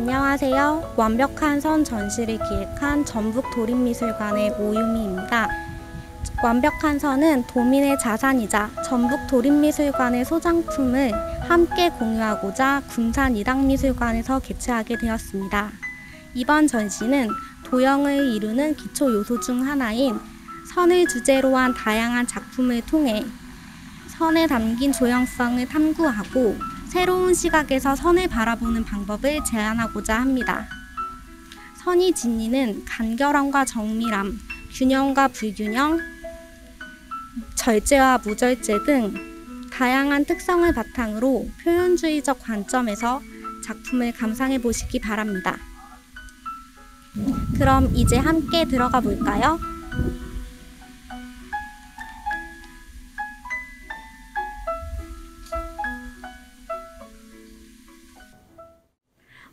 안녕하세요. 완벽한 선 전시를 기획한 전북도립미술관의 오유미입니다. 완벽한 선은 도민의 자산이자 전북도립미술관의 소장품을 함께 공유하고자 군산 이당미술관에서 개최하게 되었습니다. 이번 전시는 도형을 이루는 기초 요소 중 하나인 선을 주제로 한 다양한 작품을 통해 선에 담긴 조형성을 탐구하고 새로운 시각에서 선을 바라보는 방법을 제안하고자 합니다. 선이 지니는 간결함과 정밀함, 균형과 불균형, 절제와 무절제 등 다양한 특성을 바탕으로 표현주의적 관점에서 작품을 감상해 보시기 바랍니다. 그럼 이제 함께 들어가 볼까요?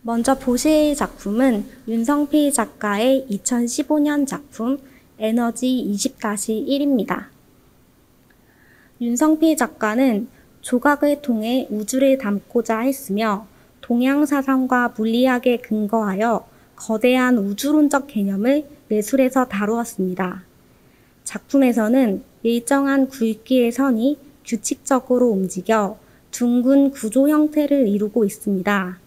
먼저 보실 작품은 윤성필 작가의 2015년 작품 에너지 20-1입니다. 윤성필 작가는 조각을 통해 우주를 담고자 했으며 동양사상과 물리학에 근거하여 거대한 우주론적 개념을 예술에서 다루었습니다. 작품에서는 일정한 굵기의 선이 규칙적으로 움직여 둥근 구조 형태를 이루고 있습니다.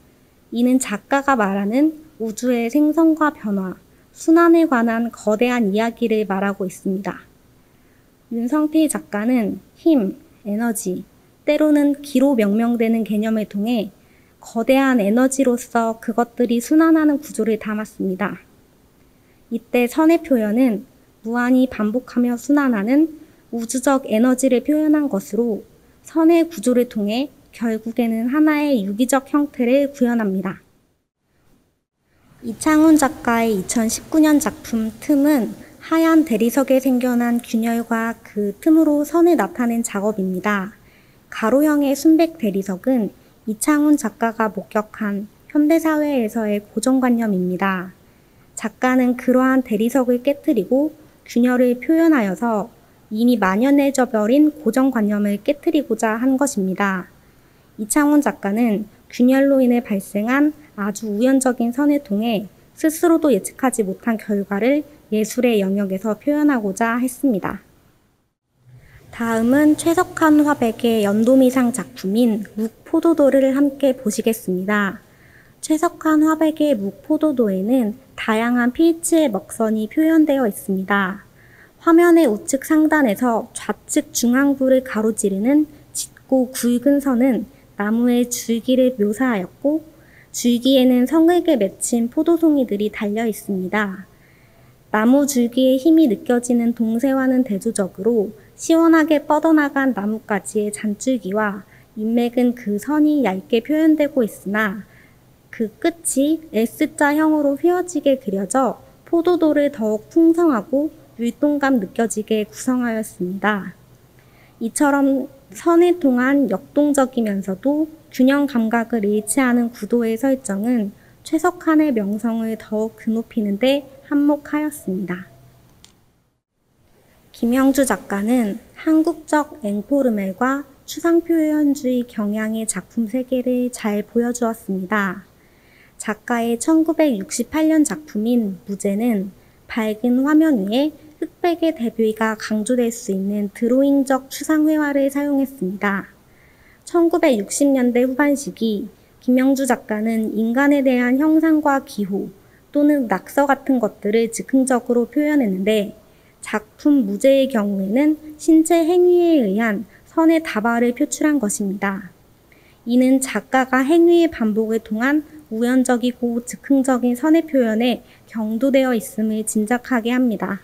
이는 작가가 말하는 우주의 생성과 변화, 순환에 관한 거대한 이야기를 말하고 있습니다. 윤성필 작가는 힘, 에너지, 때로는 기로 명명되는 개념을 통해 거대한 에너지로서 그것들이 순환하는 구조를 담았습니다. 이때 선의 표현은 무한히 반복하며 순환하는 우주적 에너지를 표현한 것으로 선의 구조를 통해 결국에는 하나의 유기적 형태를 구현합니다. 이창훈 작가의 2019년 작품 틈은 하얀 대리석에 생겨난 균열과 그 틈으로 선을 나타낸 작업입니다. 가로형의 순백 대리석은 이창훈 작가가 목격한 현대사회에서의 고정관념입니다. 작가는 그러한 대리석을 깨뜨리고 균열을 표현하여서 이미 만연해져 버린 고정관념을 깨뜨리고자 한 것입니다. 이창훈 작가는 균열로 인해 발생한 아주 우연적인 선을 통해 스스로도 예측하지 못한 결과를 예술의 영역에서 표현하고자 했습니다. 다음은 최석환 화백의 연도미상 작품인 묵포도도를 함께 보시겠습니다. 최석환 화백의 묵포도도에는 다양한 필지의 먹선이 표현되어 있습니다. 화면의 우측 상단에서 좌측 중앙부를 가로지르는 짙고 굵은 선은 나무의 줄기를 묘사하였고 줄기에는 성에게 맺힌 포도송이들이 달려 있습니다. 나무 줄기의 힘이 느껴지는 동세와는 대조적으로 시원하게 뻗어나간 나뭇가지의 잔줄기와 인맥은 그 선이 얇게 표현되고 있으나 그 끝이 S자형으로 휘어지게 그려져 포도도를 더욱 풍성하고 율동감 느껴지게 구성하였습니다. 이처럼 선을 통한 역동적이면서도 균형 감각을 잃지 않은 구도의 설정은 최석환의 명성을 더욱 드높이는 데 한몫하였습니다. 김영주 작가는 한국적 앵포르멜과 추상표현주의 경향의 작품 세계를 잘 보여주었습니다. 작가의 1968년 작품인 무제는 밝은 화면 위에 흑백의 대비가 강조될 수 있는 드로잉적 추상회화를 사용했습니다. 1960년대 후반 시기 김영주 작가는 인간에 대한 형상과 기호 또는 낙서 같은 것들을 즉흥적으로 표현했는데 작품 무제의 경우에는 신체 행위에 의한 선의 다발을 표출한 것입니다. 이는 작가가 행위의 반복을 통한 우연적이고 즉흥적인 선의 표현에 경도되어 있음을 짐작하게 합니다.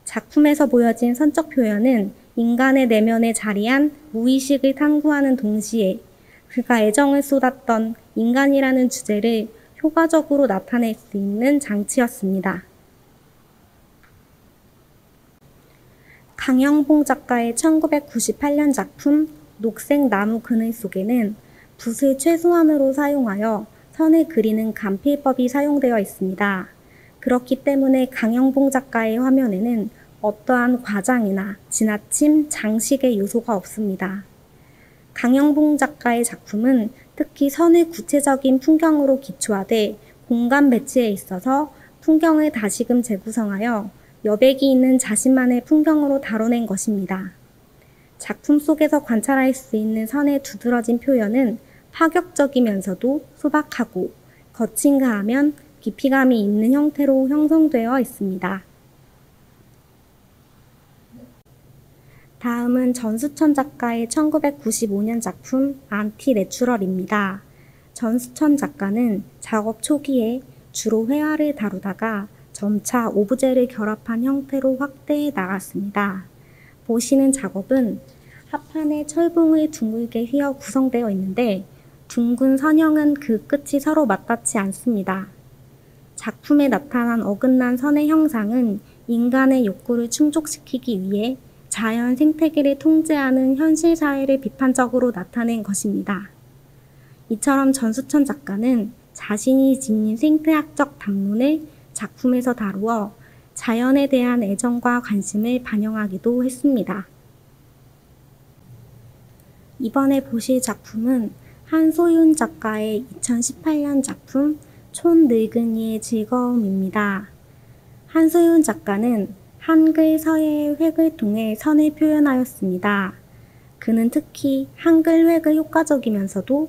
작품에서 보여진 선적 표현은 인간의 내면에 자리한 무의식을 탐구하는 동시에 그가 애정을 쏟았던 인간이라는 주제를 효과적으로 나타낼 수 있는 장치였습니다. 강영봉 작가의 1998년 작품 녹색 나무 그늘 속에는 붓을 최소한으로 사용하여 선을 그리는 간필법이 사용되어 있습니다. 그렇기 때문에 강영봉 작가의 화면에는 어떠한 과장이나 지나침, 장식의 요소가 없습니다. 강영봉 작가의 작품은 특히 선을 구체적인 풍경으로 기초화돼 공간 배치에 있어서 풍경을 다시금 재구성하여 여백이 있는 자신만의 풍경으로 다뤄낸 것입니다. 작품 속에서 관찰할 수 있는 선의 두드러진 표현은 파격적이면서도 소박하고 거친가 하면 깊이감이 있는 형태로 형성되어 있습니다. 다음은 전수천 작가의 1995년 작품 안티내추럴입니다. 전수천 작가는 작업 초기에 주로 회화를 다루다가 점차 오브제를 결합한 형태로 확대해 나갔습니다. 보시는 작업은 합판에 철봉을 둥글게 휘어 구성되어 있는데 둥근 선형은 그 끝이 서로 맞닿지 않습니다. 작품에 나타난 어긋난 선의 형상은 인간의 욕구를 충족시키기 위해 자연 생태계를 통제하는 현실 사회를 비판적으로 나타낸 것입니다. 이처럼 전수천 작가는 자신이 지닌 생태학적 담론을 작품에서 다루어 자연에 대한 애정과 관심을 반영하기도 했습니다. 이번에 보실 작품은 한소윤 작가의 2018년 작품 촌늙은이의 즐거움입니다. 한소윤 작가는 한글 서예의 획을 통해 선을 표현하였습니다. 그는 특히 한글 획을 효과적이면서도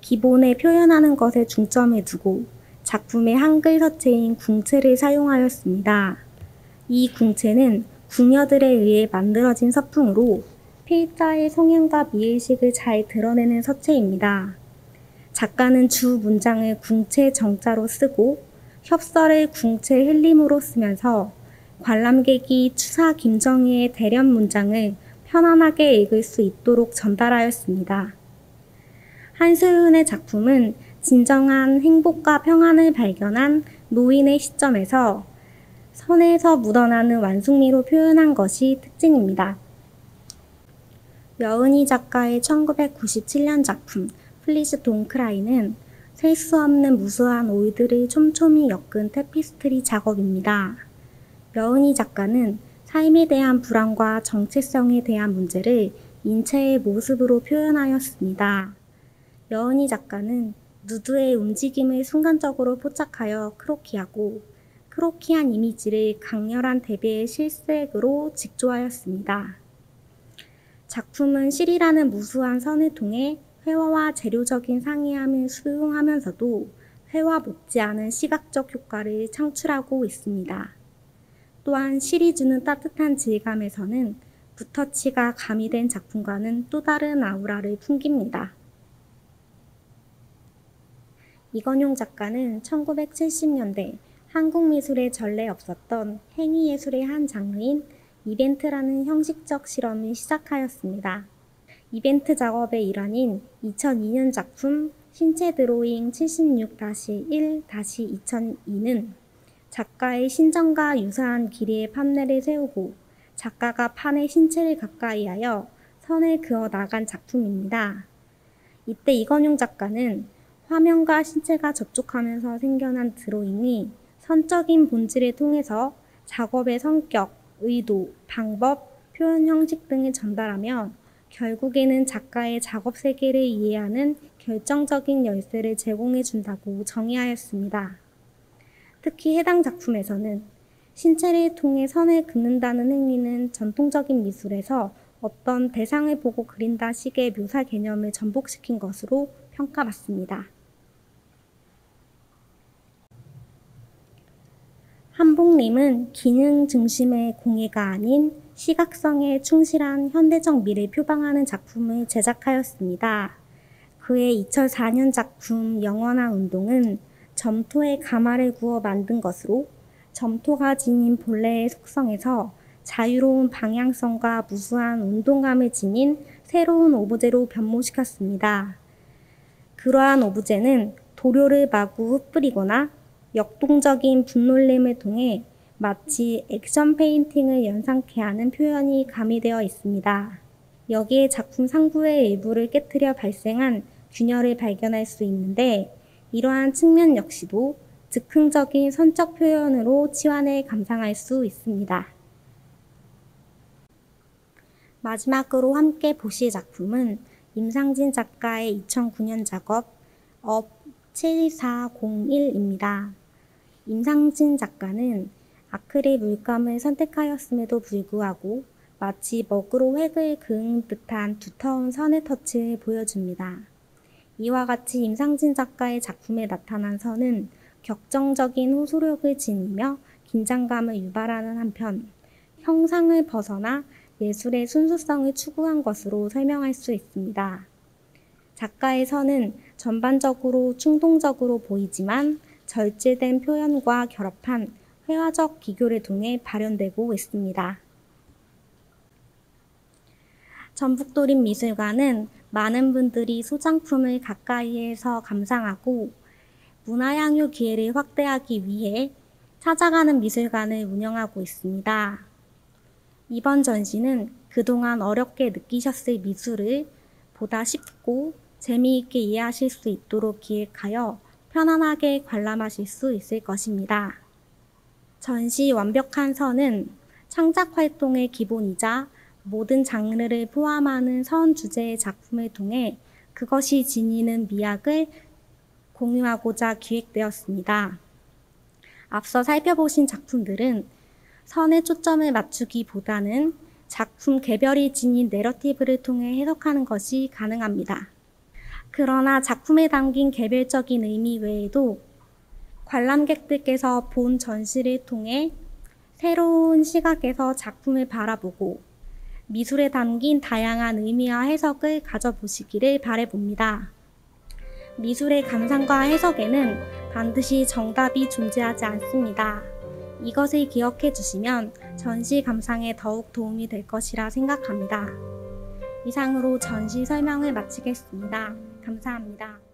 기본에 표현하는 것에 중점을 두고 작품의 한글 서체인 궁체를 사용하였습니다. 이 궁체는 궁녀들에 의해 만들어진 서풍으로 필자의 성향과 미의식을 잘 드러내는 서체입니다. 작가는 주 문장을 궁체 정자로 쓰고 협설을 궁체 헬림으로 쓰면서 관람객이 추사 김정희의 대련 문장을 편안하게 읽을 수 있도록 전달하였습니다. 한소윤의 작품은 진정한 행복과 평안을 발견한 노인의 시점에서 선에서 묻어나는 완숙미로 표현한 것이 특징입니다. 여은희 작가의 1997년 작품 플리즈 동크라이는 셀 수 없는 무수한 오이들을 촘촘히 엮은 테피스트리 작업입니다. 여은희 작가는 삶에 대한 불안과 정체성에 대한 문제를 인체의 모습으로 표현하였습니다. 여은희 작가는 누드의 움직임을 순간적으로 포착하여 크로키하고 크로키한 이미지를 강렬한 대비의 실색으로 직조하였습니다. 작품은 실이라는 무수한 선을 통해 회화와 재료적인 상이함을 수용하면서도 회화 못지않은 시각적 효과를 창출하고 있습니다. 또한 실이 주는 따뜻한 질감에서는 붓터치가 가미된 작품과는 또 다른 아우라를 풍깁니다. 이건용 작가는 1970년대 한국 미술에 전례 없었던 행위예술의 한 장르인 이벤트라는 형식적 실험을 시작하였습니다. 이벤트 작업의 일환인 2002년 작품 신체 드로잉 76-1-2002는 작가의 신전과 유사한 길이의 판넬을 세우고 작가가 판에 신체를 가까이 하여 선을 그어 나간 작품입니다. 이때 이건용 작가는 화면과 신체가 접촉하면서 생겨난 드로잉이 선적인 본질을 통해서 작업의 성격, 의도, 방법, 표현 형식 등을 전달하며 결국에는 작가의 작업 세계를 이해하는 결정적인 열쇠를 제공해 준다고 정의하였습니다. 특히 해당 작품에서는 신체를 통해 선을 긋는다는 행위는 전통적인 미술에서 어떤 대상을 보고 그린다 식의 묘사 개념을 전복시킨 것으로 평가받습니다. 한복림은 기능 중심의 공예가 아닌 시각성에 충실한 현대적 미를 표방하는 작품을 제작하였습니다. 그의 2004년 작품 영원한 운동은 점토에 가마를 구워 만든 것으로 점토가 지닌 본래의 속성에서 자유로운 방향성과 무수한 운동감을 지닌 새로운 오브제로 변모시켰습니다. 그러한 오브제는 도료를 마구 흩뿌리거나 역동적인 분놀림을 통해 마치 액션 페인팅을 연상케 하는 표현이 가미되어 있습니다. 여기에 작품 상부의 일부를 깨트려 발생한 균열을 발견할 수 있는데 이러한 측면 역시도 즉흥적인 선적 표현으로 치환을 감상할 수 있습니다. 마지막으로 함께 보실 작품은 임상진 작가의 2009년 작업 업 7401입니다. 임상진 작가는 아크릴 물감을 선택하였음에도 불구하고 마치 먹으로 획을 그은 듯한 두터운 선의 터치를 보여줍니다. 이와 같이 임상진 작가의 작품에 나타난 선은 격정적인 호소력을 지니며 긴장감을 유발하는 한편 형상을 벗어나 예술의 순수성을 추구한 것으로 설명할 수 있습니다. 작가의 선은 전반적으로 충동적으로 보이지만 절제된 표현과 결합한 회화적 기교를 통해 발현되고 있습니다. 전북도립미술관은 많은 분들이 소장품을 가까이에서 감상하고 문화향유 기회를 확대하기 위해 찾아가는 미술관을 운영하고 있습니다. 이번 전시는 그동안 어렵게 느끼셨을 미술을 보다 쉽고 재미있게 이해하실 수 있도록 기획하여 편안하게 관람하실 수 있을 것입니다. 전시 완벽한 선은 창작 활동의 기본이자 모든 장르를 포함하는 선 주제의 작품을 통해 그것이 지니는 미학을 공유하고자 기획되었습니다. 앞서 살펴보신 작품들은 선에 초점을 맞추기보다는 작품 개별이 지닌 내러티브를 통해 해석하는 것이 가능합니다. 그러나 작품에 담긴 개별적인 의미 외에도 관람객들께서 본 전시를 통해 새로운 시각에서 작품을 바라보고 미술에 담긴 다양한 의미와 해석을 가져보시기를 바라봅니다. 미술의 감상과 해석에는 반드시 정답이 존재하지 않습니다. 이것을 기억해 주시면 전시 감상에 더욱 도움이 될 것이라 생각합니다. 이상으로 전시 설명을 마치겠습니다. 감사합니다.